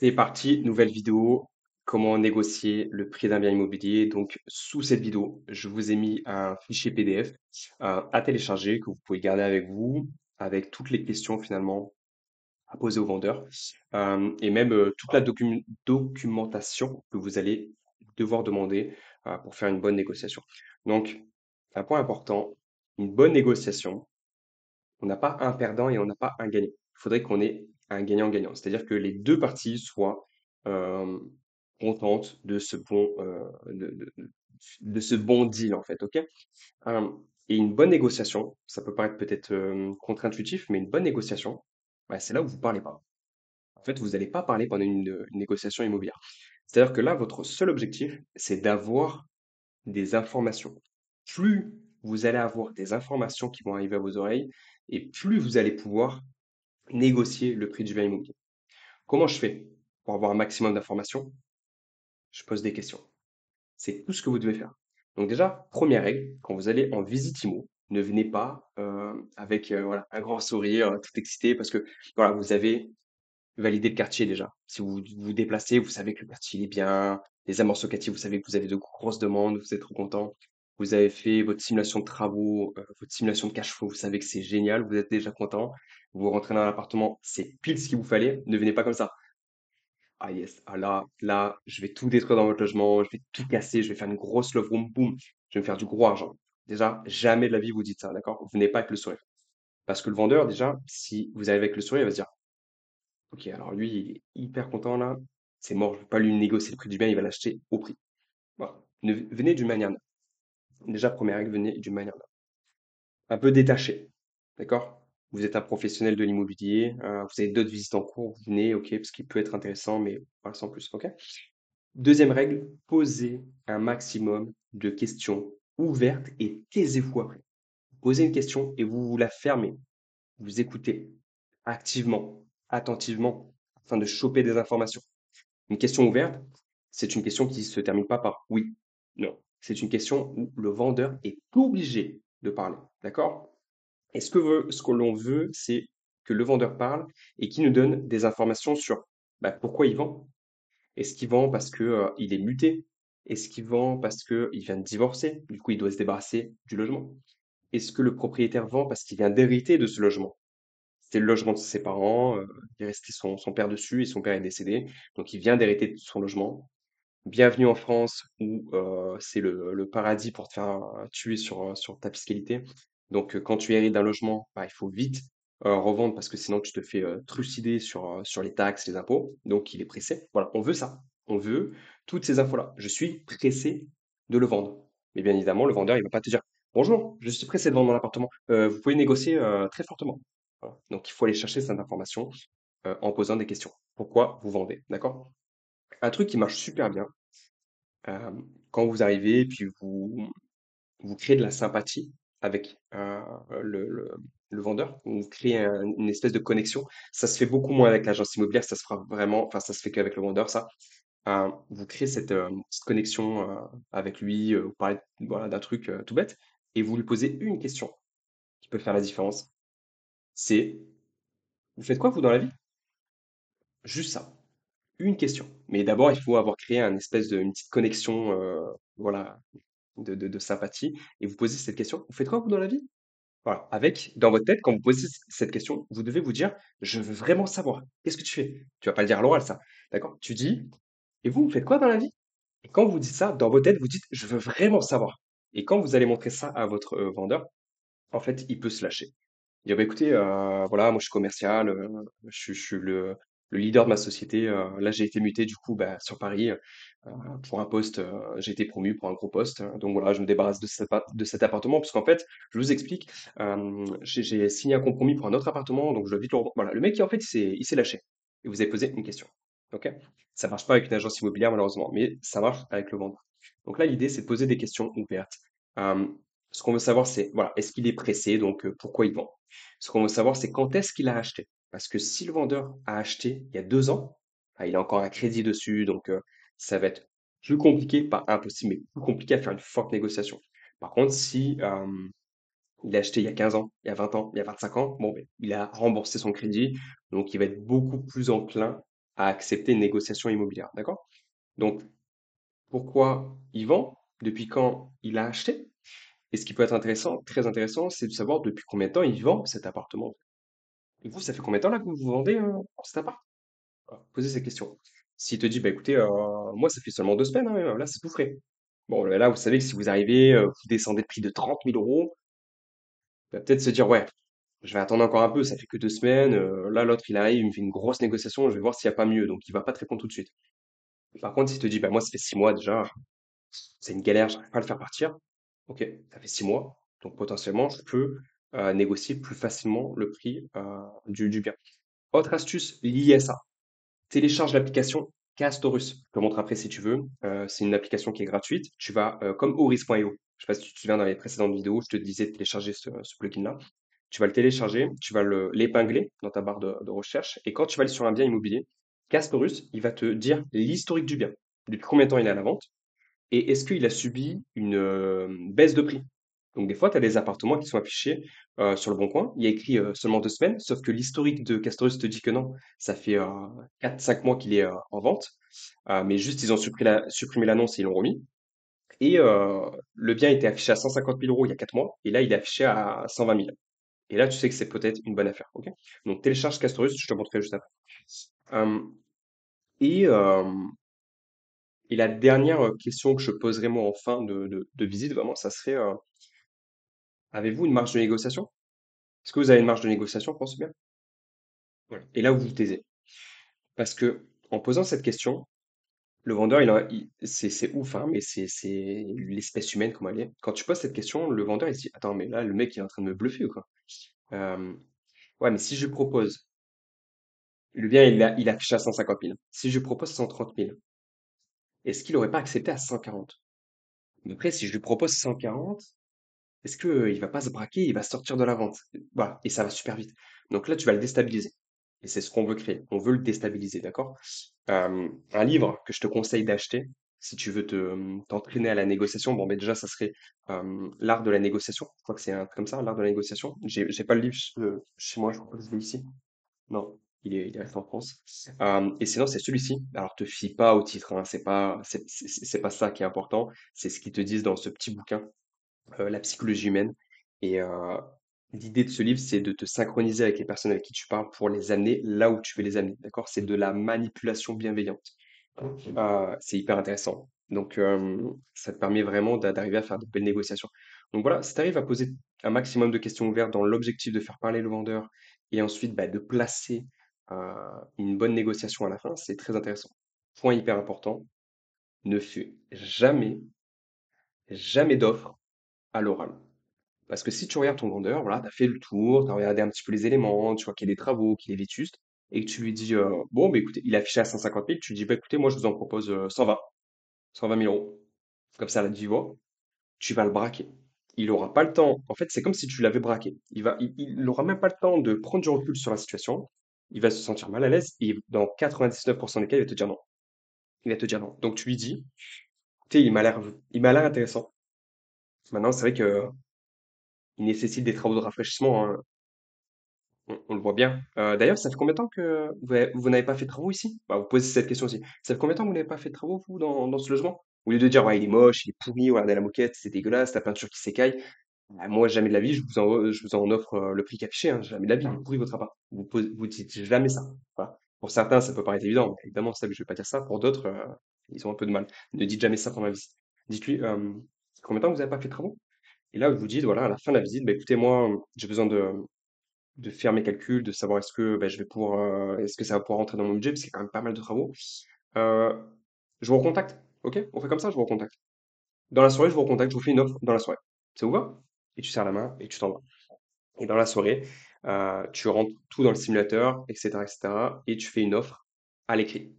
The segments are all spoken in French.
C'est parti, nouvelle vidéo. Comment négocier le prix d'un bien immobilier. Donc, sous cette vidéo, je vous ai mis un fichier PDF à télécharger que vous pouvez garder avec vous, avec toutes les questions finalement à poser au vendeur et même toute la documentation que vous allez devoir demander pour faire une bonne négociation. Donc, un point important, une bonne négociation, on n'a pas un perdant et on n'a pas un gagnant. Il faudrait qu'on ait un gagnant-gagnant. C'est-à-dire que les deux parties soient euh, contentes de ce bon deal, en fait. OK? Euh, et une bonne négociation, ça peut paraître peut-être contre-intuitif, mais une bonne négociation, bah, c'est là où vous parlez pas. En fait, vous n'allez pas parler pendant une négociation immobilière. C'est-à-dire que là, votre seul objectif, c'est d'avoir des informations. Plus vous allez avoir des informations qui vont arriver à vos oreilles, et plus vous allez pouvoir négocier le prix du bien immobilier. Comment je fais pour avoir un maximum d'informations? Je pose des questions. C'est tout ce que vous devez faire. Donc déjà, première règle, quand vous allez en visite IMO, ne venez pas avec voilà, un grand sourire, tout excité, parce que voilà, vous avez validé le quartier déjà. Si vous vous déplacez, vous savez que le quartier il est bien, les amours locatifs, vous savez que vous avez de grosses demandes, vous êtes trop content. Vous avez fait votre simulation de travaux, votre simulation de cash flow, vous savez que c'est génial, vous êtes déjà content. Vous rentrez dans l'appartement, c'est pile ce qu'il vous fallait. Ne venez pas comme ça. Ah yes, ah là, je vais tout détruire dans votre logement, je vais tout casser, je vais faire une grosse love room, boum, je vais me faire du gros argent. Déjà, jamais de la vie vous dites ça, d'accord? Vous venez pas avec le sourire. Parce que le vendeur, déjà, si vous arrivez avec le sourire, il va se dire, ok, alors lui, il est hyper content là, c'est mort, je ne vais pas lui négocier le prix du bien, il va l'acheter au prix. Voilà. Venez d'une manière neutre. Déjà, première règle, venez d'une manière neutre. Un peu détaché, d'accord? Vous êtes un professionnel de l'immobilier, vous avez d'autres visites en cours, vous venez, ok, parce qu'il peut être intéressant, mais voilà, sans plus, ok? Deuxième règle, posez un maximum de questions ouvertes et taisez-vous après. Posez une question et vous la fermez. Vous écoutez activement, attentivement, afin de choper des informations. Une question ouverte, c'est une question qui se termine pas par oui, non. C'est une question où le vendeur est obligé de parler, d'accord? Et ce que l'on veut, c'est que le vendeur parle et qu'il nous donne des informations sur pourquoi il vend. Est-ce qu'il vend parce que il est muté? Est-ce qu'il vend parce qu'il vient de divorcer? Du coup, il doit se débarrasser du logement. Est-ce que le propriétaire vend parce qu'il vient d'hériter de ce logement? C'était le logement de ses parents, il est resté son père dessus et son père est décédé, donc il vient d'hériter de son logement. Bienvenue en France où c'est le paradis pour te faire tuer sur ta fiscalité. Donc quand tu hérites d'un logement, il faut vite revendre parce que sinon tu te fais trucider sur les taxes, les impôts. Donc il est pressé. Voilà, on veut ça. On veut toutes ces infos-là. Je suis pressé de le vendre. Mais bien évidemment, le vendeur, il va pas te dire bonjour, je suis pressé de vendre mon appartement. Vous pouvez négocier très fortement. Voilà. Donc il faut aller chercher cette information en posant des questions. Pourquoi vous vendez? D'accord? Un truc qui marche super bien, quand vous arrivez, puis vous créez de la sympathie avec le vendeur, vous créez une espèce de connexion. Ça se fait beaucoup moins avec l'agence immobilière, ça se fera vraiment, enfin ça se fait qu'avec le vendeur, ça. Vous créez cette connexion avec lui, vous parlez voilà, d'un truc tout bête, et vous lui posez une question qui peut faire la différence. C'est, vous faites quoi vous dans la vie? Juste ça. Une question. Mais d'abord, il faut avoir créé une petite connexion, voilà, de sympathie et vous posez cette question: «Vous faites quoi vous dans la vie?» Voilà, avec dans votre tête, quand vous posez cette question, vous devez vous dire: «Je veux vraiment savoir. Qu'est-ce que tu fais?» Tu vas pas le dire à l'oral ça, d'accord? Tu dis: «Et vous, vous faites quoi dans la vie?» Et quand vous dites ça, dans votre tête, vous dites: «Je veux vraiment savoir» et quand vous allez montrer ça à votre, vendeur, en fait, il peut se lâcher. Il dit: «Bah, écoutez, voilà, moi je suis commercial, je suis le leader de ma société, là j'ai été muté du coup, sur Paris, pour un poste, j'ai été promu pour un gros poste, donc voilà, je me débarrasse de cet appartement». Parce qu'en fait, je vous explique, j'ai signé un compromis pour un autre appartement, donc je dois vite le revendre. Voilà, le mec en fait, il s'est lâché et vous avez posé une question, OK? Ça marche pas avec une agence immobilière malheureusement, mais ça marche avec le vendeur. Donc là, l'idée, c'est de poser des questions ouvertes. Hem, Ce qu'on veut savoir, c'est, voilà, est-ce qu'il est pressé? Donc, pourquoi il vend? Ce qu'on veut savoir, c'est quand est-ce qu'il a acheté? Parce que si le vendeur a acheté il y a 2 ans, il a encore un crédit dessus, donc ça va être plus compliqué, pas impossible, mais plus compliqué à faire une forte négociation. Par contre, si il a acheté il y a 15 ans, il y a 20 ans, il y a 25 ans, bon, ben, il a remboursé son crédit, donc il va être beaucoup plus enclin à accepter une négociation immobilière, d'accord? Donc, pourquoi il vend? Depuis quand il a acheté? Et ce qui peut être intéressant, très intéressant, c'est de savoir depuis combien de temps il vend cet appartement. Et vous, ça fait combien de temps là que vous vendez cet appart? Voilà, posez ces questions. S'il te dit, bah écoutez, moi ça fait seulement 2 semaines, hein, là c'est tout frais. Bon, là vous savez que si vous arrivez, vous descendez le prix de 30 000 euros, il va peut-être se dire, ouais, je vais attendre encore un peu, ça fait que 2 semaines. Là l'autre il arrive, il me fait une grosse négociation, je vais voir s'il n'y a pas mieux. Donc il va pas te répondre tout de suite. Par contre, s'il te dit, bah moi ça fait 6 mois déjà, c'est une galère, j'arrive pas à le faire partir. Ok, ça fait 6 mois, donc potentiellement je peux négocier plus facilement le prix du bien. Autre astuce liée à ça, télécharge l'application Castorus. Je te montre après si tu veux. C'est une application qui est gratuite. Tu vas, comme Oris.io. Je sais pas si tu te souviens dans les précédentes vidéos, je te disais de télécharger ce plugin-là. Tu vas le télécharger, tu vas l'épingler dans ta barre de recherche. Et quand tu vas aller sur un bien immobilier, Castorus, il va te dire l'historique du bien. Depuis combien de temps il est à la vente? Et est-ce qu'il a subi une baisse de prix? Donc des fois, tu as des appartements qui sont affichés sur le bon coin. Il y a écrit seulement 2 semaines, sauf que l'historique de Castorus te dit que non. Ça fait 4-5 mois qu'il est en vente. Mais juste, ils ont supprimé l'annonce et ils l'ont remis. Et le bien était affiché à 150 000 euros il y a 4 mois. Et là, il est affiché à 120 000. Et là, tu sais que c'est peut-être une bonne affaire. Ok. Donc télécharge Castorus, je te montrerai juste après. Euh, et, euh, et la dernière question que je poserai moi en fin de visite, vraiment, ça serait avez-vous une marge de négociation? Est-ce que vous avez une marge de négociation, pense bien? Voilà. Et là, vous vous taisez. Parce que en posant cette question, le vendeur, c'est ouf, hein, mais c'est l'espèce humaine comme elle est. Quand tu poses cette question, le vendeur, il se dit, attends, mais là, le mec, il est en train de me bluffer ou quoi? Euh, ouais, mais si je propose, le bien, il affiche à 150 000. Si je propose 130 000, est-ce qu'il aurait pas accepté à 140? Mais après, si je lui propose 140, est-ce que il va pas se braquer, il va sortir de la vente? Voilà, et ça va super vite. Donc là, tu vas le déstabiliser. Et c'est ce qu'on veut créer. On veut le déstabiliser, d'accord? Un livre que je te conseille d'acheter, si tu veux t'entraîner à la négociation, bon, ben déjà, ça serait l'art de la négociation. Je crois que c'est un truc comme ça, l'art de la négociation. J'ai pas le livre chez moi, je crois que je l'ai ici. Non, il est resté en France. Et sinon, c'est celui-ci. Alors, te fie pas au titre, hein, c'est pas ça qui est important. C'est ce qu'ils te disent dans ce petit bouquin la psychologie humaine. Et l'idée de ce livre, c'est de te synchroniser avec les personnes avec qui tu parles pour les amener là où tu veux les amener. D'accord? C'est de la manipulation bienveillante. C'est hyper intéressant. Donc, ça te permet vraiment d'arriver à faire de belles négociations. Donc voilà, si tu arrives à poser un maximum de questions ouvertes dans l'objectif de faire parler le vendeur et ensuite bah, de placer une bonne négociation à la fin, c'est très intéressant. Point hyper important, ne fais jamais, jamais d'offre à l'oral. Parce que si tu regardes ton vendeur, voilà, tu as fait le tour, tu as regardé un petit peu les éléments, tu vois qu'il y a des travaux, qu'il est vétuste, et que tu lui dis, bon, bah, écoutez, il est affiché à 150 000, tu lui dis, bah, écoutez, moi, je vous en propose 120 000 euros. Comme ça, à la voix, tu vas le braquer. Il aura pas le temps. En fait, c'est comme si tu l'avais braqué. Il aura même pas le temps de prendre du recul sur la situation. Il va se sentir mal à l'aise et dans 99% des cas, il va te dire non. Il va te dire non. Donc, tu lui dis, écoutez, il m'a l'air intéressant. Maintenant, c'est vrai que il nécessite des travaux de rafraîchissement, hein. On le voit bien. D'ailleurs, ça fait combien de temps que vous n'avez pas fait de travaux ici? Bah, vous posez cette question aussi. Ça fait combien de temps que vous n'avez pas fait de travaux, vous, dans ce logement? Au lieu de dire, ouais, il est moche, il est pourri, regardez la moquette, c'est dégueulasse, la peinture qui s'écaille. Bah, moi, jamais de la vie, je vous en offre le prix affiché, hein. Jamais de la vie, il est pourri votre appart. Vous dites jamais ça. Voilà. Pour certains, ça peut paraître évident, mais évidemment, ça, je vais pas dire ça. Pour d'autres, ils ont un peu de mal. Ne dites jamais ça pendant la visite. Dites-lui, combien de temps que vous n'avez pas fait de travaux? Et là, vous dites, voilà, à la fin de la visite, bah, écoutez, moi, j'ai besoin de faire mes calculs, de savoir est-ce que bah, je vais pouvoir, est-ce que ça va pouvoir rentrer dans mon budget, parce qu'il y a quand même pas mal de travaux. Euh, je vous recontacte, ok? On fait comme ça, je vous recontacte. Dans la soirée, je vous recontacte, je vous fais une offre dans la soirée. Ça vous va? Et tu serres la main et tu t'en vas. Et dans la soirée, tu rentres tout dans le simulateur, etc., etc., et tu fais une offre à l'écrit.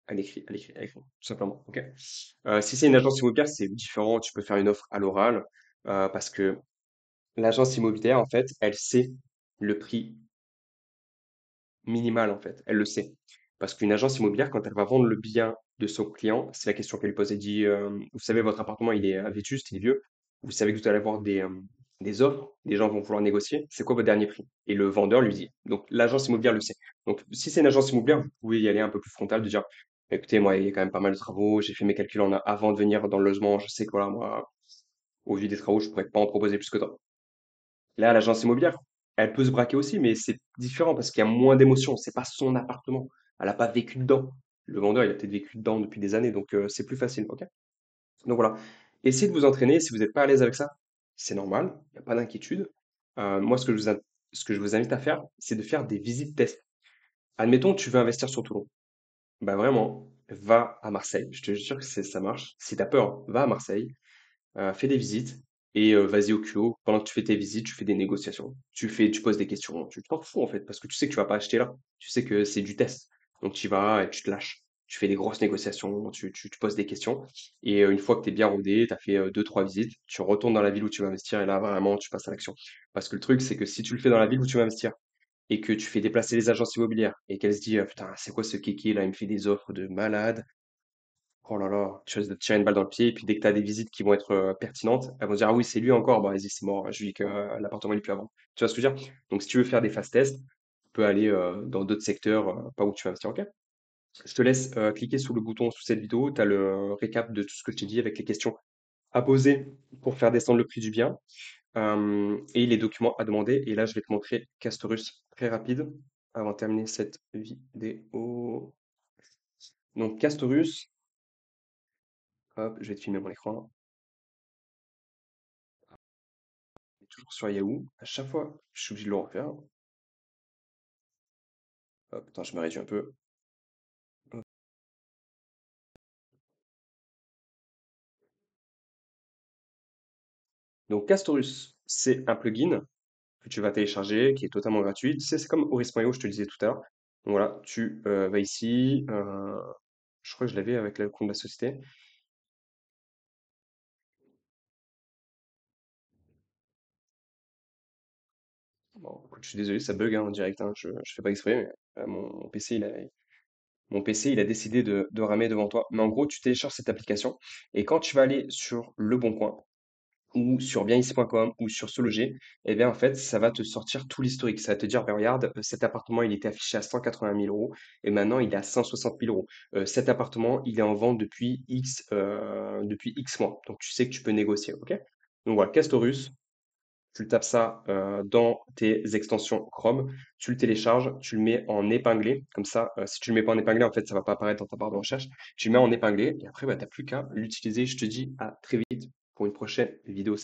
À l'écrit, à l'écrit, à l'écrit, tout simplement, ok? Si c'est une agence immobilière, c'est différent, tu peux faire une offre à l'oral, parce que l'agence immobilière, en fait, elle sait le prix minimale, en fait. Elle le sait. Parce qu'une agence immobilière, quand elle va vendre le bien de son client, c'est la question qu'elle lui pose. Elle dit, vous savez, votre appartement, il est vétuste, il est vieux. Vous savez que vous allez avoir des offres, les gens vont vouloir négocier, c'est quoi votre dernier prix? Et le vendeur lui dit. Donc l'agence immobilière le sait. Donc si c'est une agence immobilière, vous pouvez y aller un peu plus frontal, de dire, écoutez, moi, il y a quand même pas mal de travaux, j'ai fait mes calculs avant de venir dans le logement, je sais que voilà, moi, au vu des travaux, je pourrais pas en proposer plus que toi. Là, l'agence immobilière, elle peut se braquer aussi, mais c'est différent parce qu'il y a moins d'émotions. C'est pas son appartement. Elle a pas vécu dedans. Le vendeur, il a peut-être vécu dedans depuis des années, donc c'est plus facile, ok? Donc voilà. Essayez de vous entraîner. Si vous n'êtes pas à l'aise avec ça, c'est normal. Il n'y a pas d'inquiétude. Moi, ce que je vous invite à faire, c'est de faire des visites tests. Admettons que tu veux investir sur Toulon. Bah vraiment, va à Marseille. Je te jure que ça marche. Si tu as peur, hein, va à Marseille, fais des visites et vas-y au culot. Pendant que tu fais tes visites, tu fais des négociations. Tu poses des questions. Tu t'en fous en fait, parce que tu sais que tu vas pas acheter là. Tu sais que c'est du test. Donc tu y vas et tu te lâches. Tu fais des grosses négociations, tu poses des questions. Et une fois que tu es bien rodé, tu as fait deux, trois visites, tu retournes dans la ville où tu vas investir et là vraiment tu passes à l'action. Parce que le truc, c'est que si tu le fais dans la ville où tu vas investir et que tu fais déplacer les agences immobilières et qu'elles se disent putain, c'est quoi ce kéké là, il me fait des offres de malade. Oh là là, tu risques de te tirer une balle dans le pied. Et puis dès que tu as des visites qui vont être pertinentes, elles vont se dire ah oui, c'est lui encore. Bah vas-y, c'est mort. Je lui dis que l'appartement il est plus avant. Tu vois ce que je veux dire? Donc si tu veux faire des fast tests, tu peux aller dans d'autres secteurs, pas où tu vas investir. Ok? Je te laisse cliquer sur le bouton sous cette vidéo. Tu as le récap de tout ce que je t'ai dit avec les questions à poser pour faire descendre le prix du bien et les documents à demander. Et là, je vais te montrer Castorus très rapide avant de terminer cette vidéo. Donc Castorus, hop, je vais te filmer mon écran. Toujours sur Yahoo. À chaque fois, je suis obligé de le refaire. Hop, attends, je me réduis un peu. Hop. Donc Castorus, c'est un plugin que tu vas télécharger, qui est totalement gratuit. Tu sais, c'est comme Horis.io, je te le disais tout à l'heure. Donc voilà, tu vas ici. Je crois que je l'avais avec le compte de la société. Bon, écoute, je suis désolé, ça bug hein, en direct. Hein, je fais pas exprès, mais mon PC, il a décidé de ramer devant toi. Mais en gros, tu télécharges cette application et quand tu vas aller sur Le Bon Coin, ou sur bienici.com ou sur Se Loger, eh bien, en fait, ça va te sortir tout l'historique. Ça va te dire, ben, regarde, cet appartement, il était affiché à 180 000 euros et maintenant, il est à 160 000 euros. Cet appartement, il est en vente depuis X mois. Donc, tu sais que tu peux négocier, OK? Donc, voilà, Castorus, tu tapes ça dans tes extensions Chrome, tu le télécharges, tu le mets en épinglé. Comme ça, si tu le mets pas en épinglé, en fait, ça va pas apparaître dans ta barre de recherche. Tu le mets en épinglé et après, bah, tu n'as plus qu'à l'utiliser. Je te dis à très vite pour une prochaine vidéo.